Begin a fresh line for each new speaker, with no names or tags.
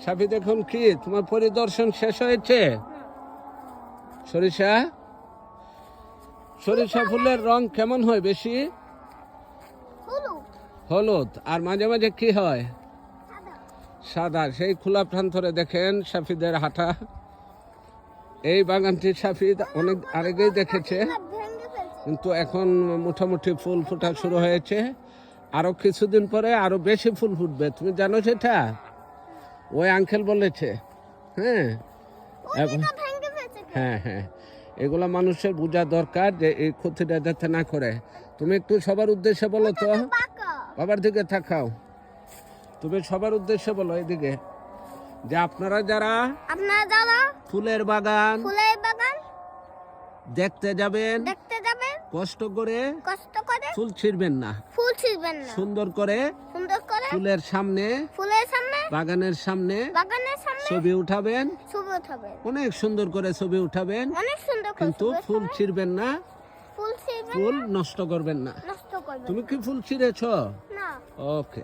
সাফি, দেখুন কি তোমার পরিদর্শন শেষ হয়েছে? সরিষা সরিষা ফুলের রং কেমন হয়? বেশি হলুদ, আর মাঝে মাঝে কি হয়? সাদা। সেই খোলা প্রান্তরে দেখেন সাফিদের হাঁটা। এই বাগানটি সাফি অনেক আগেই দেখেছে, কিন্তু এখন মোটামুটি ফুল ফোটা শুরু হয়েছে। আরো কিছুদিন পরে আরো বেশি ফুল ফুটবে, তুমি জানো সেটা? ওই আঙ্কেল বলেছে। হ্যাঁ হ্যাঁ হ্যাঁ, এগুলা মানুষের বোঝা দরকার যে এই ক্ষতিটা যাতে না করে। তুমি একটু সবার উদ্দেশ্যে বলো তো। বাবার দিকে তাকাও, তুমি সবার উদ্দেশ্যে বলো এদিকে, যে আপনারা যারা ফুলের বাগান দেখতে যাবেন কষ্ট করে ফুল ছিঁড়বেন না, সুন্দর করে ফুলের সামনে বাগানের সামনে ছবি উঠাবেন, অনেক সুন্দর করে ছবি উঠাবেন, কিন্তু ফুল ছিঁড়বেন না, ফুল নষ্ট করবেন না। তুমি কি ফুল ছিঁড়েছ? ওকে।